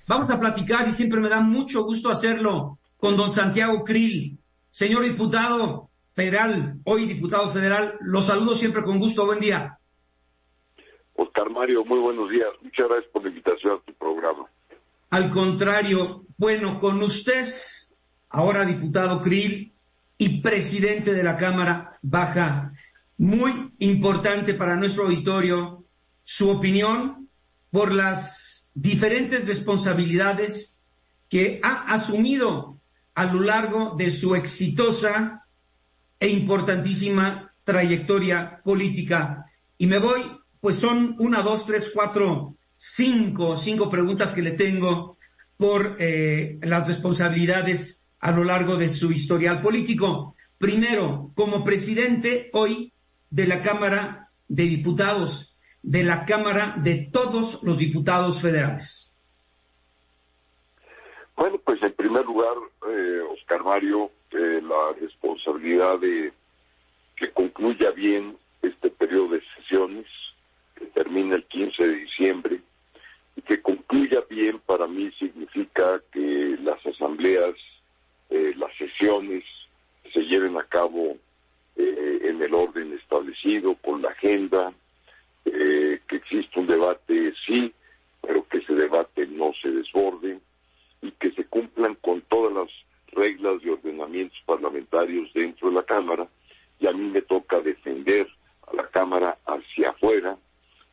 Vamos a platicar y siempre me da mucho gusto hacerlo con don Santiago Krill, señor diputado federal, hoy diputado federal. Los saludo siempre con gusto. Buen día. Oscar Mario, muy buenos días. Muchas gracias por la invitación a tu programa. Al contrario, bueno, con usted, ahora diputado Krill y presidente de la Cámara Baja, muy importante para nuestro auditorio su opinión por las diferentes responsabilidades que ha asumido a lo largo de su exitosa e importantísima trayectoria política. Y me voy, pues son 1, 2, 3, 4, 5 preguntas que le tengo por las responsabilidades a lo largo de su historial político. Primero, como presidente hoy de la Cámara de Diputados, de la Cámara de todos los diputados federales. Bueno, pues en primer lugar, Oscar Mario, la responsabilidad de que concluya bien este periodo de sesiones, que termina el 15 de diciembre, y que concluya bien para mí significa que las asambleas, las sesiones se lleven a cabo en el orden establecido, con la agenda, que existe un debate, sí, pero que ese debate no se desborde y que se cumplan con todas las reglas y ordenamientos parlamentarios dentro de la Cámara, y a mí me toca defender a la Cámara hacia afuera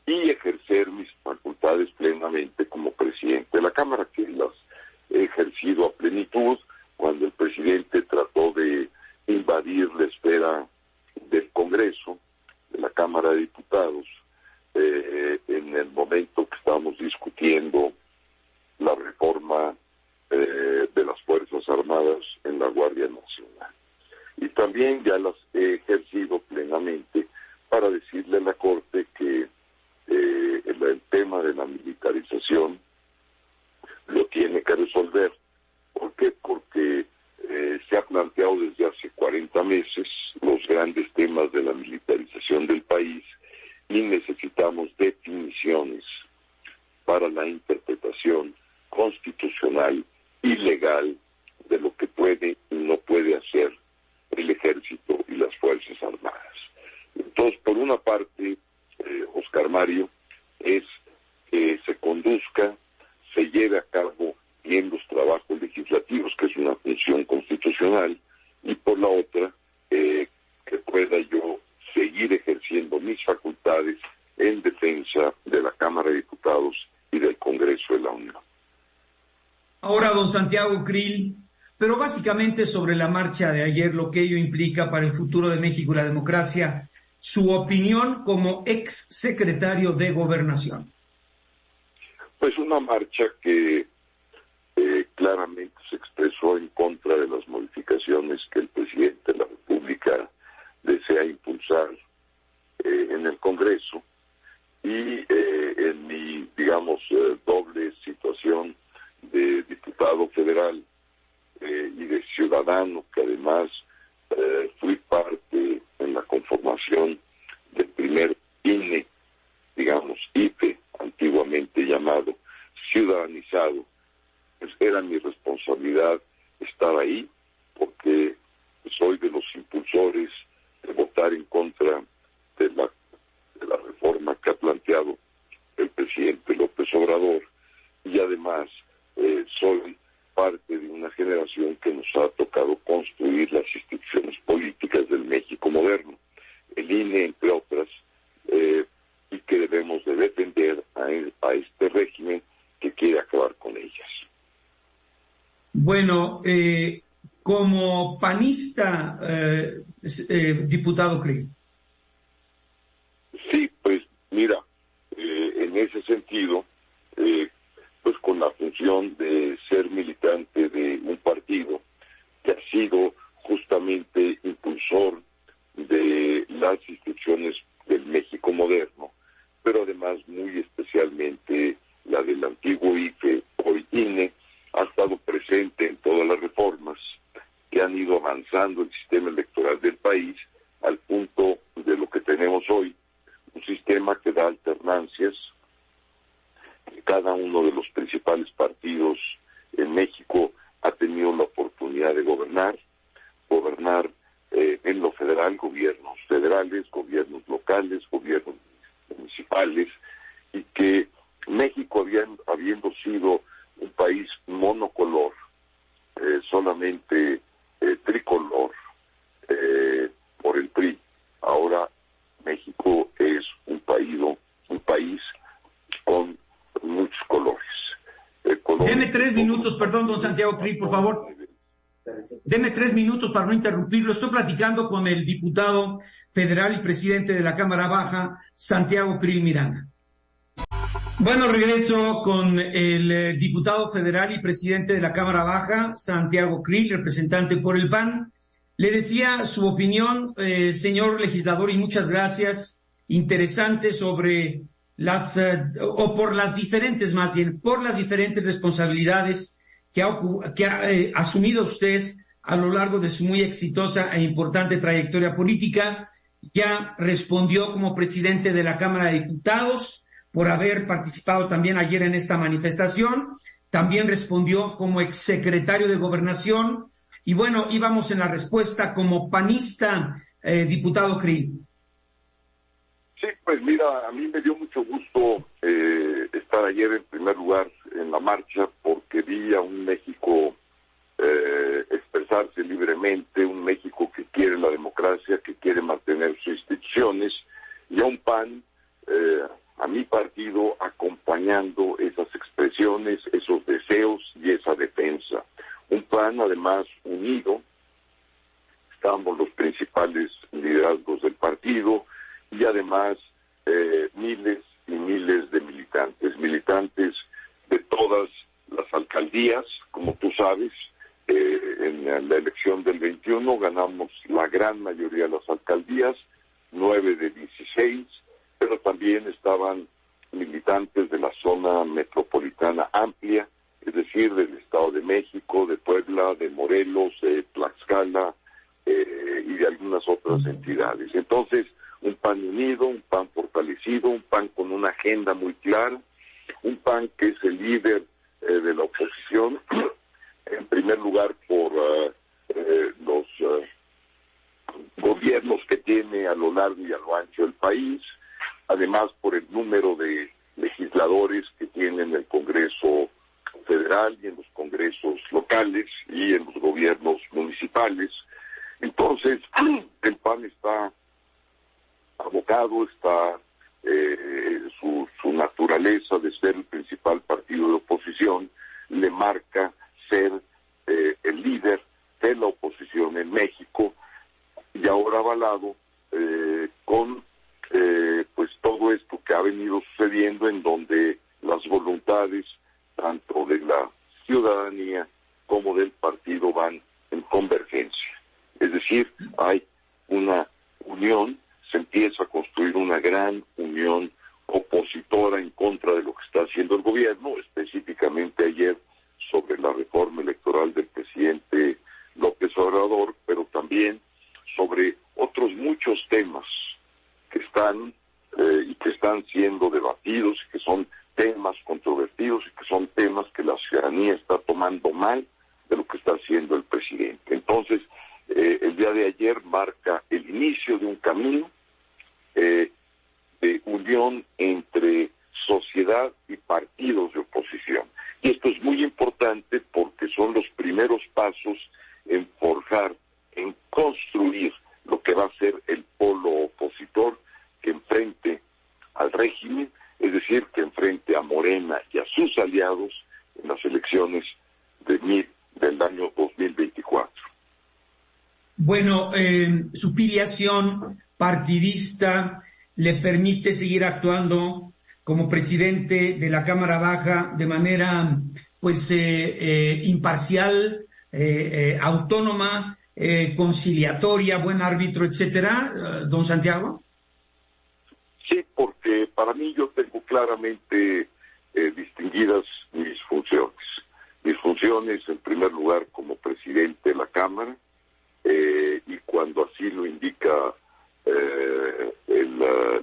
y ejercer mis facultades plenamente como presidente de la Cámara, que las he ejercido a plenitud cuando el presidente trató de invadir la esfera del Congreso, de la Cámara de Diputados, en el momento que estábamos discutiendo la reforma de las Fuerzas Armadas en la Guardia Nacional. Y también ya las he ejercido plenamente para decirle a la Corte que el tema de la militarización lo tiene que resolver. ¿Por qué? Porque se ha planteado desde hace 40 meses los grandes temas de la militarización del país y necesitamos definiciones para la interpretación constitucional y legal de lo que puede y no puede hacer el Ejército y las Fuerzas Armadas. Entonces, por una parte, Oscar Mario, es que se conduzca, se lleve a cabo bien los trabajos legislativos, que es una función constitucional, y por la otra, que pueda yo seguir ejerciendo mis facultades en defensa de la Cámara de Diputados y del Congreso de la Unión. Ahora, don Santiago Krill, pero básicamente sobre la marcha de ayer, lo que ello implica para el futuro de México y la democracia, su opinión como ex secretario de Gobernación. Pues una marcha que claramente se expresó en contra de las modificaciones que el presidente de la República desea impulsar en el Congreso, y en mi, digamos, doble situación de diputado federal y de ciudadano, que además fui parte en la conformación del primer INE, digamos, IFE, antiguamente llamado ciudadanizado, pues era mi responsabilidad estar ahí, porque soy de los impulsores de votar en contra de la reforma que ha planteado el presidente López Obrador, y además soy parte de una generación que nos ha tocado construir las instituciones políticas del México moderno, el INE, entre otras, y que debemos de defender a este régimen que quiere acabar con ellas. Bueno, como panista, diputado Krill. Sí, pues mira, en ese sentido, pues con la función de ser militante de un partido que ha sido justamente impulsor de las instituciones del México moderno, pero además muy especialmente la del antiguo IFE, hoy INE, ha estado presente en todas las reformas que han ido avanzando el sistema electoral del país al punto de lo que tenemos hoy, un sistema que da alternancias, que cada uno de los principales partidos partidos en México ha tenido la oportunidad de gobernar en lo federal, gobiernos federales, gobiernos locales, gobiernos municipales, y que México, habiendo sido un país monocolor, solamente tricolor por el PRI, ahora México es un país con muchos colores. Deme 3 minutos, perdón, don Santiago Krill, por favor. Deme 3 minutos para no interrumpirlo. Estoy platicando con el diputado federal y presidente de la Cámara Baja, Santiago Krill Miranda. Bueno, regreso con el diputado federal y presidente de la Cámara Baja, Santiago Krill, representante por el PAN. Le decía su opinión, señor legislador, y muchas gracias, interesante sobre por las diferentes responsabilidades que ha asumido usted a lo largo de su muy exitosa e importante trayectoria política. Ya respondió como presidente de la Cámara de Diputados por haber participado también ayer en esta manifestación. También respondió como exsecretario de Gobernación. Y bueno, íbamos en la respuesta como panista, diputado Krill. Sí, pues mira, a mí me dio mucho gusto estar ayer en primer lugar en la marcha, porque vi a un México expresarse libremente, un México que quiere la democracia, que quiere mantener sus instituciones, y a un PAN, a mi partido, acompañando esas expresiones, esos deseos y esa defensa. Un PAN además unido, estamos los principales liderazgos del partido, y además miles y miles de militantes de todas las alcaldías. Como tú sabes, en la elección del 21 ganamos la gran mayoría de las alcaldías, 9 de 16, pero también estaban militantes de la zona metropolitana amplia, es decir, del Estado de México, de Puebla, de Morelos, de Tlaxcala y de algunas otras entidades. Entonces, un PAN unido, un PAN fortalecido, un PAN con una agenda muy clara, un PAN que es el líder de la oposición, en primer lugar por los gobiernos que tiene a lo largo y a lo ancho del país, además por el número de legisladores que tiene en el Congreso Federal y en los congresos locales y en los gobiernos municipales. Entonces, el PAN está abocado, está su naturaleza de ser el principal partido de oposición, le marca ser el líder de la oposición en México, y ahora avalado con pues todo esto que ha venido sucediendo, en donde las voluntades tanto de la ciudadanía como del partido van en convergencia. Es decir, hay una unión, se empieza a construir una gran unión opositora en contra de lo que está haciendo el gobierno, específicamente ayer sobre la reforma electoral del presidente López Obrador, pero también sobre otros muchos temas que están siendo debatidos, y que son temas controvertidos, y que son temas que la ciudadanía está tomando mal de lo que está haciendo el presidente. Entonces, el día de ayer marca el inicio de un camino de unión entre sociedad y partidos de oposición. Y esto es muy importante porque son los primeros pasos en forjar, en construir lo que va a ser el polo opositor que enfrente al régimen, es decir, que enfrente a Morena y a sus aliados en las elecciones del año 2024. Bueno, su filiación partidista le permite seguir actuando como presidente de la Cámara Baja de manera, pues, imparcial, autónoma, conciliatoria, buen árbitro, etcétera, don Santiago. Sí, porque para mí yo tengo claramente distinguidas mis funciones. Mis funciones, en primer lugar, como presidente de la Cámara, y cuando así lo indica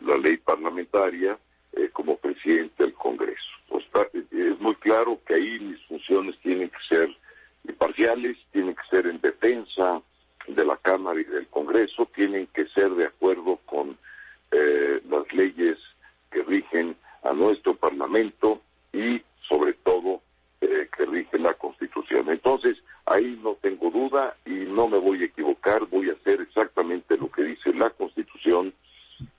la ley parlamentaria, como presidente del Congreso. Pues es muy claro que ahí mis funciones tienen que ser imparciales, tienen que ser en defensa de la Cámara y del Congreso, tienen que ser de acuerdo con las leyes que rigen a nuestro Parlamento y sobre todo que rige la Constitución. Entonces, ahí no tengo duda y no me voy a equivocar, voy a hacer exactamente lo que dice la Constitución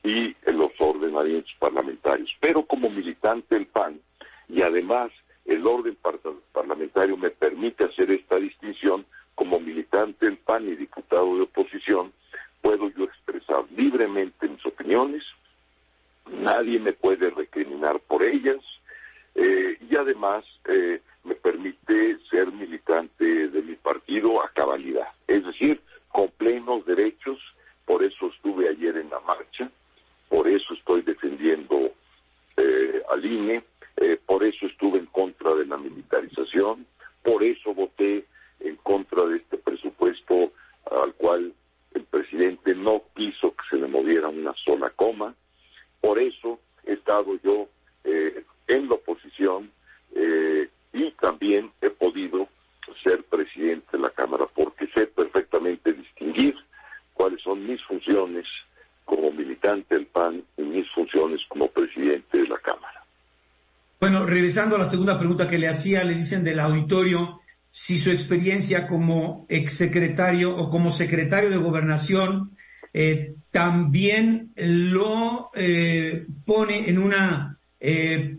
y los ordenamientos parlamentarios. Pero como militante del PAN, y además el orden parlamentario me permite hacer esta distinción, como militante del PAN y diputado de oposición, puedo yo expresar libremente mis opiniones, nadie me puede recriminar por ellas, y además me permite ser militante de mi partido a cabalidad, es decir, con plenos derechos. Por eso estuve ayer en la marcha, por eso estoy defendiendo al INE, por eso estuve en contra de la militarización, por eso voté en contra de este presupuesto al cual el presidente no quiso que se le moviera una sola coma. Por eso he estado yo en la oposición y también he podido ser presidente de la Cámara, porque sé perfectamente distinguir cuáles son mis funciones como militante del PAN y mis funciones como presidente de la Cámara. Bueno, regresando a la segunda pregunta que le hacía, le dicen del auditorio si su experiencia como exsecretario o como secretario de Gobernación también lo pone en una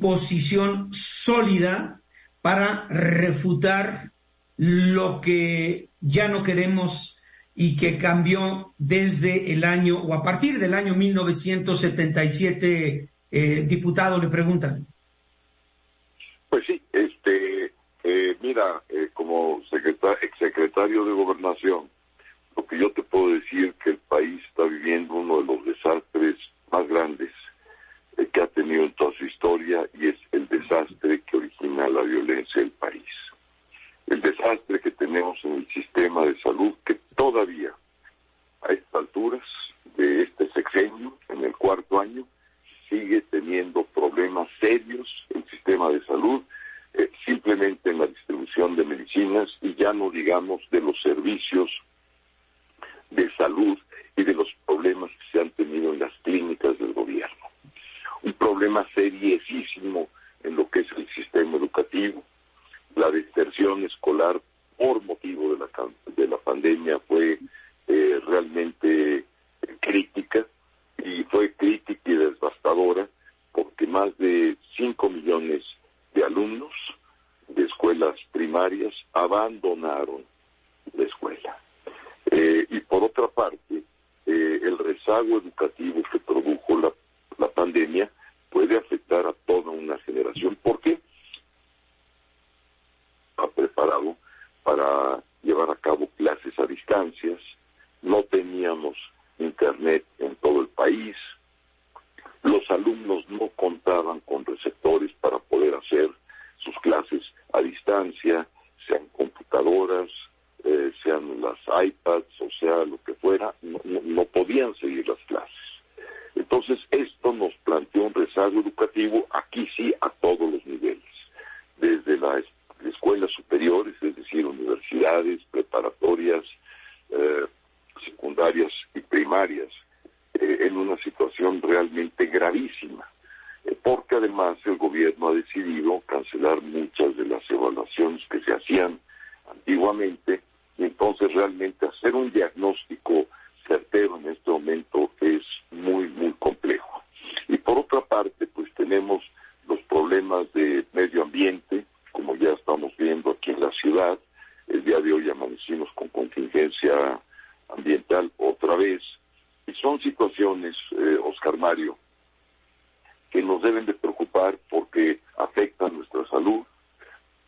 posición sólida para refutar lo que ya no queremos y que cambió desde el año, o a partir del año 1977, diputado, le preguntan. Pues sí, mira, como exsecretario de Gobernación, lo que yo te puedo decir que el país está viviendo uno de los desastres más grandes que ha tenido en toda su historia, y es el desastre que origina la violencia del país. El desastre que tenemos en el sistema de salud, que todavía a estas alturas de este sexenio, en el cuarto año, sigue teniendo problemas serios el sistema de salud, simplemente en la distribución de medicinas, y ya no digamos de los servicios de salud y de los problemas que se han tenido en las clínicas del gobierno. Un problema seriosísimo en lo que es el sistema educativo. La deserción escolar por motivo de la pandemia fue realmente crítica, y fue crítica y devastadora, porque más de 5 millones de alumnos de escuelas primarias abandonaron la escuela. Y por otra parte, el rezago educativo que produjo la pandemia puede afectar a toda una generación. ¿Por qué? Ha preparado para llevar a cabo clases a distancias, no teníamos internet en todo el país, los alumnos no contaban con receptores para poder hacer sus clases a distancia, sean computadoras, sean las iPads, o sea, lo que fuera, no podían seguir las clases. Entonces, esto nos planteó un rezago educativo, aquí sí, a todos los niveles, desde las escuelas superiores, es decir, universidades, preparatorias, secundarias y primarias, en una situación realmente gravísima, porque además el gobierno ha decidido cancelar muchas de las evaluaciones que se hacían antiguamente, y entonces realmente hacer un diagnóstico certero en este momento es muy, muy complejo. Y por otra parte, pues tenemos los problemas de medio ambiente, como ya estamos viendo aquí en la ciudad. El día de hoy amanecimos con contingencia ambiental otra vez, y son situaciones, Oscar Mario, que nos deben de preocupar porque afectan nuestra salud,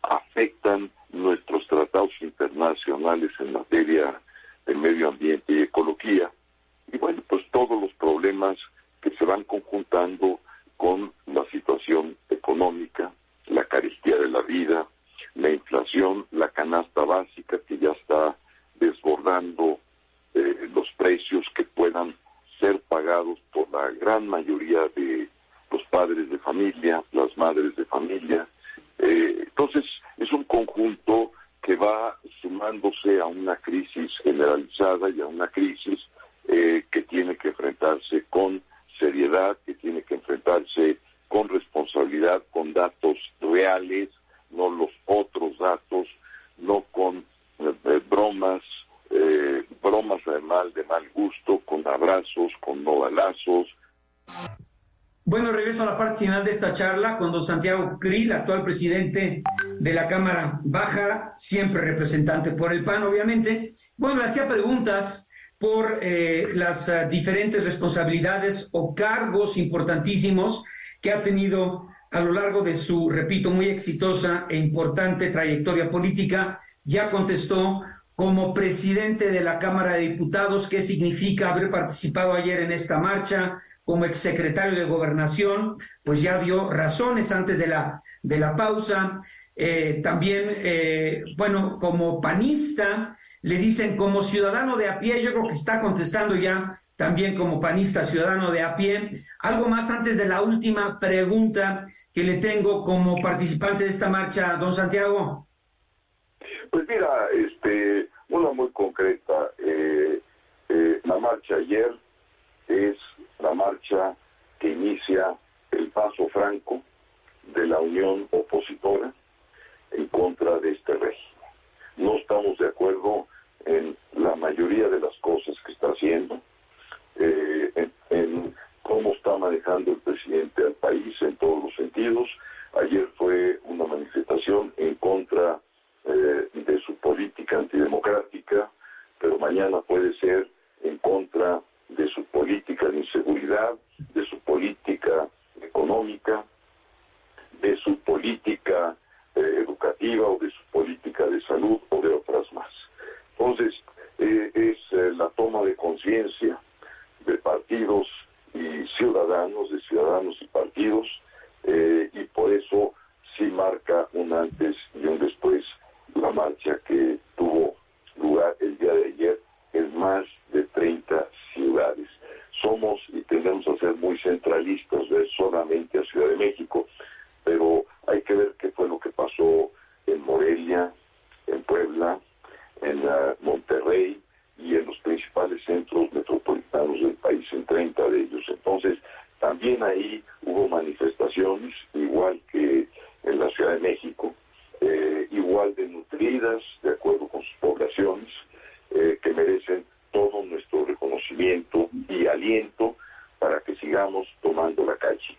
afectan nuestros tratados internacionales en materia de medio ambiente y ecología, y bueno, pues todos los problemas que se van conjuntando con la situación económica, la carestía de la vida, la inflación, la canasta básica que ya está desbordando los precios que puedan ser pagados por la gran mayoría de los padres de familia, las madres de familia, conjunto que va sumándose a una crisis generalizada y a una crisis que tiene que enfrentarse con seriedad, que tiene que enfrentarse con responsabilidad, con datos reales, no los otros datos, no con bromas además de mal gusto, con abrazos, con no balazos. Bueno, regreso a la parte final de esta charla con don Santiago Krill, actual presidente de la Cámara Baja, siempre representante por el PAN, obviamente. Bueno, le hacía preguntas por las diferentes responsabilidades o cargos importantísimos que ha tenido a lo largo de su, repito, muy exitosa e importante trayectoria política. Ya contestó como presidente de la Cámara de Diputados, qué significa haber participado ayer en esta marcha. Como exsecretario de Gobernación, pues ya dio razones antes de la pausa. También, bueno, como panista, le dicen como ciudadano de a pie. Yo creo que está contestando ya también como panista, ciudadano de a pie. Algo más antes de la última pregunta que le tengo como participante de esta marcha, don Santiago. Pues mira, una muy concreta. La marcha ayer es la marcha que inicia el paso franco de la unión opositora en contra de este régimen. No estamos de acuerdo en la mayoría de las cosas que está haciendo, en cómo está manejando el presidente al país en todos los sentidos. Ayer fue una manifestación en contra de su política antidemocrática, pero mañana puede ser en contra de su política de inseguridad, de su política económica, de su política educativa o de su política de salud o de otras más. Entonces, es la toma de conciencia de partidos y ciudadanos, de ciudadanos y partidos, y por eso sí marca un antes y un después la marcha que tuvo lugar el día de ayer en más de 30 ciudades. Somos y tendemos a ser muy centralistas, ver solamente a Ciudad de México, pero hay que ver qué fue lo que pasó en Morelia, en Puebla, en Monterrey y en los principales centros metropolitanos del país, en 30 de ellos. Entonces, también ahí hubo manifestaciones, igual que en la Ciudad de México, igual de nutridas, de acuerdo con sus poblaciones, que merecen todo nuestro reconocimiento y aliento para que sigamos tomando la calle.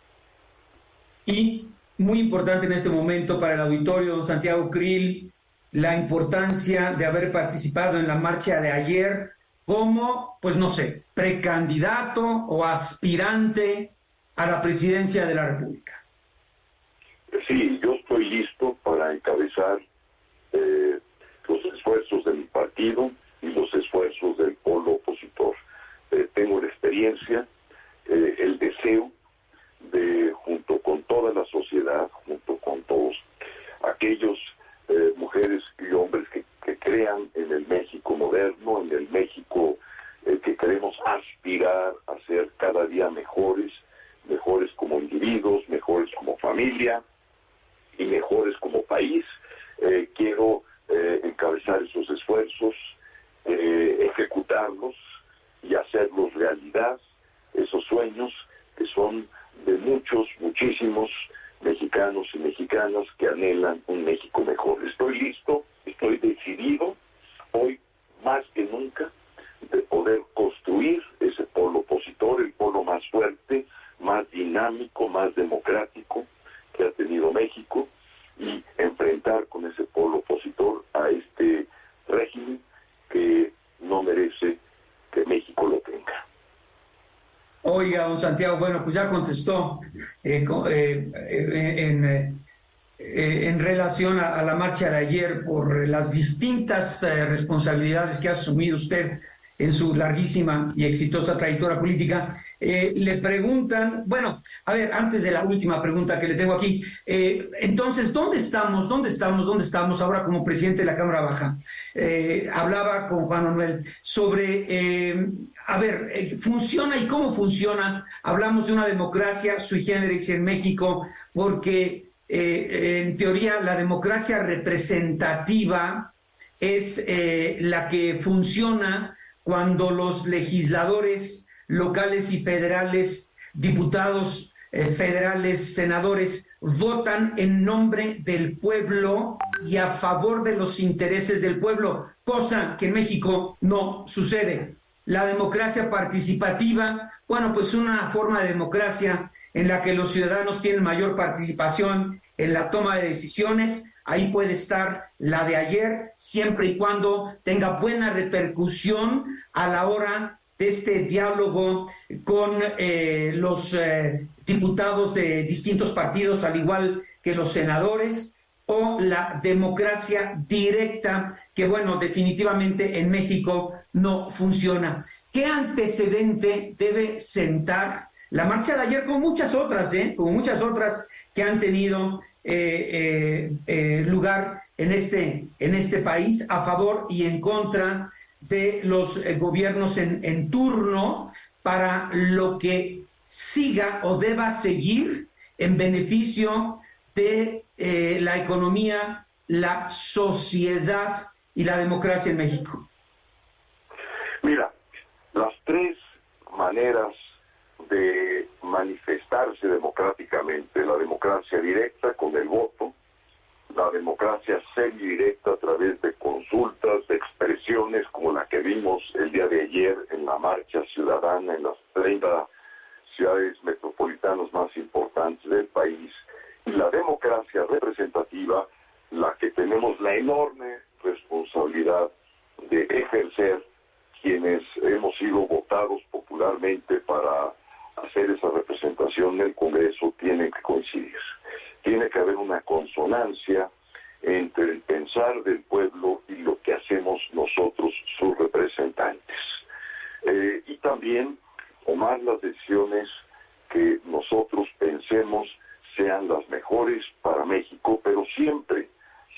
Y muy importante en este momento para el auditorio, don Santiago Krill, la importancia de haber participado en la marcha de ayer como, pues no sé, precandidato o aspirante a la presidencia de la República. Sí, yo estoy listo para encabezar los esfuerzos de mi partido y los esfuerzos del polo opositor. Tengo la experiencia, el deseo de, junto con toda la sociedad, junto con todos aquellos mujeres y hombres que crean en el México moderno, en el México que queremos aspirar a ser cada día mejores, mejores como individuos, mejores como familia y mejores como país. Quiero encabezar esos esfuerzos, ejecutarlos y hacerlos realidad, esos sueños que son de muchísimos mexicanos y mexicanas que anhelan un México mejor. Estoy listo, estoy decidido, hoy más que nunca, de poder construir ese polo opositor, el polo más fuerte, más dinámico, más democrático que ha tenido México, y enfrentar con ese polo opositor a este régimen que no merece que México lo tenga. Oiga, don Santiago, bueno, pues ya contestó en relación a la marcha de ayer por las distintas responsabilidades que ha asumido usted en su larguísima y exitosa trayectoria política. Le preguntan, bueno, a ver, antes de la última pregunta que le tengo aquí, entonces, ¿dónde estamos ahora como presidente de la Cámara Baja? Hablaba con Juan Manuel sobre, funciona y cómo funciona. Hablamos de una democracia sui generis en México porque en teoría la democracia representativa es la que funciona cuando los legisladores locales y federales, diputados federales, senadores, votan en nombre del pueblo y a favor de los intereses del pueblo, cosa que en México no sucede. La democracia participativa, bueno, pues una forma de democracia en la que los ciudadanos tienen mayor participación en la toma de decisiones. Ahí puede estar la de ayer, siempre y cuando tenga buena repercusión a la hora de este diálogo con los diputados de distintos partidos, al igual que los senadores, o la democracia directa, que bueno, definitivamente en México no funciona. ¿Qué antecedente debe sentar la marcha de ayer, como muchas otras, que han tenido lugar en este país, a favor y en contra de los gobiernos en turno, para lo que siga o deba seguir en beneficio de la economía, la sociedad y la democracia en México? Mira, las tres maneras de manifestarse democráticamente: la democracia directa con el voto, la democracia semidirecta a través de consultas, de expresiones como la que vimos el día de ayer en la marcha ciudadana en las 30 ciudades metropolitanas más importantes del país, y la democracia representativa, la que tenemos la enorme responsabilidad de ejercer quienes hemos sido votados popularmente para hacer esa representación en el Congreso. Tienen que coincidir. Tiene que haber una consonancia entre el pensar del pueblo y lo que hacemos nosotros, sus representantes. Y también tomar las decisiones que nosotros pensemos sean las mejores para México, pero siempre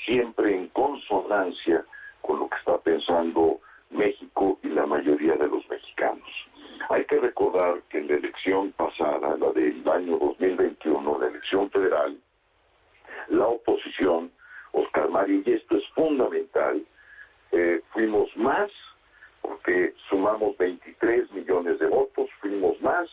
en consonancia con lo que está pensando México y la mayoría de los mexicanos. Hay que recordar que en la elección pasada, la del año 2021, la elección federal, la oposición, Oscar Mario, y esto es fundamental, fuimos más, porque sumamos 23 millones de votos, fuimos más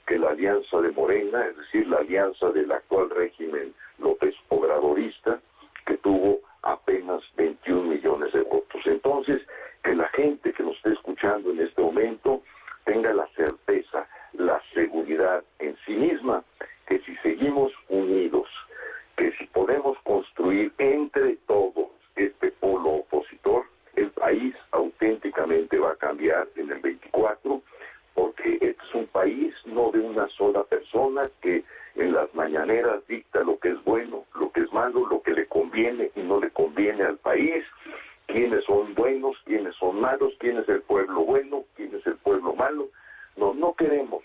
que la alianza de Morena, es decir, la alianza del actual régimen López Obradorista, que tuvo apenas 21 millones de votos. Entonces, que la gente que nos esté escuchando en este momento tenga la certeza, la seguridad en sí misma, que si seguimos unidos, que si podemos construir entre todos este polo opositor, el país auténticamente va a cambiar en el 24, porque este es un país no de una sola persona que en las mañaneras dicta lo que es bueno, lo que es malo, lo que le conviene y no le conviene al país, quiénes son buenos, quiénes son malos, quién es el pueblo bueno, quién es el pueblo malo. No queremos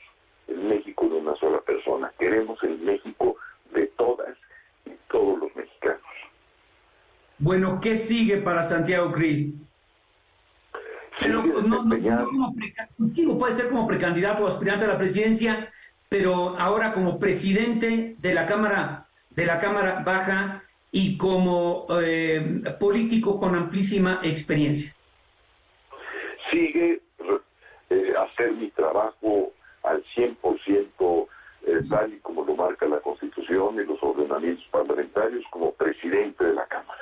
el México de una sola persona, queremos el México de todas y todos los mexicanos. Bueno, ¿qué sigue para Santiago Krill? Pero no puede ser como precandidato o aspirante a la presidencia, pero ahora como presidente de la Cámara Baja y como político con amplísima experiencia. Sigue hacer mi trabajo al 100%, tal y como lo marca la Constitución y los ordenamientos parlamentarios, como presidente de la Cámara.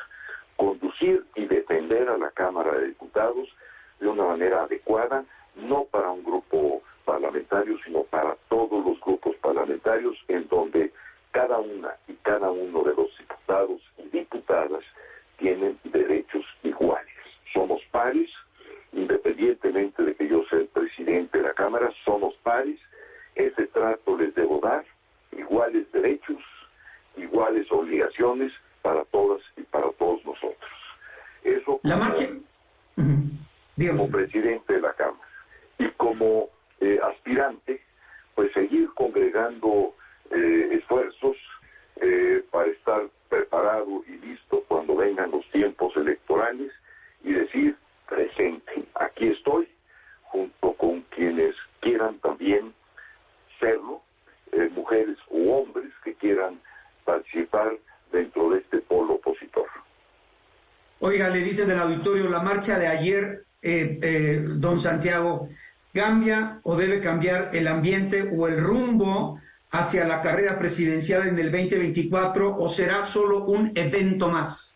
Conducir y defender a la Cámara de Diputados de una manera adecuada, no para un grupo parlamentario, sino para todos los grupos parlamentarios, en donde cada una y cada uno de los diputados y diputadas tienen derechos iguales. Somos pares, independientemente de que yo sea el presidente de la Cámara, somos pares. Ese trato les debo dar, iguales derechos, iguales obligaciones para todas y para todos nosotros. Eso la marcha como presidente de la Cámara. Y como aspirante, pues seguir congregando esfuerzos para estar preparado y listo cuando vengan los tiempos electorales y decir: presente, aquí estoy, junto con quienes quieran también serlo, mujeres u hombres que quieran participar Oiga, le dice del auditorio, la marcha de ayer, don Santiago, ¿cambia o debe cambiar el ambiente o el rumbo hacia la carrera presidencial en el 2024 o será solo un evento más?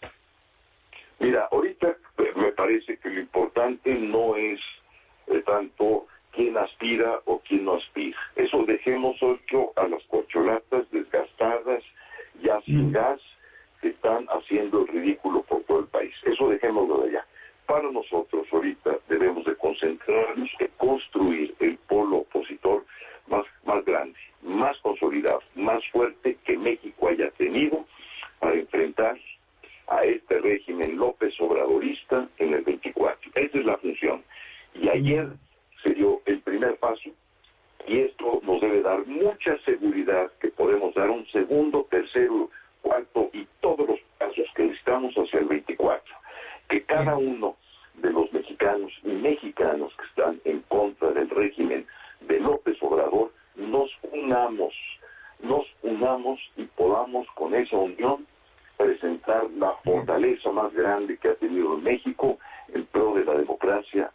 Mira, ahorita me parece que lo importante no es tanto quién aspira o quién no aspira. Eso dejemos hoy a las corcholatas desgastadas, ya sin gas, que están haciendo el ridículo por todo el país. Eso dejémoslo de allá. Para nosotros ahorita debemos de concentrarnos en construir el polo opositor más grande, más consolidado, más fuerte que México haya tenido para enfrentar a este régimen López Obradorista en el 24. Esa es la función. Y ayer se dio el primer paso y esto nos debe dar mucha seguridad que podemos dar un segundo, tercero, cuarto y todos los pasos que necesitamos hacia el 24. Que cada uno de los mexicanos y mexicanas que están en contra del régimen de López Obrador nos unamos y podamos con esa unión presentar la fortaleza más grande que ha tenido México en pro de la democracia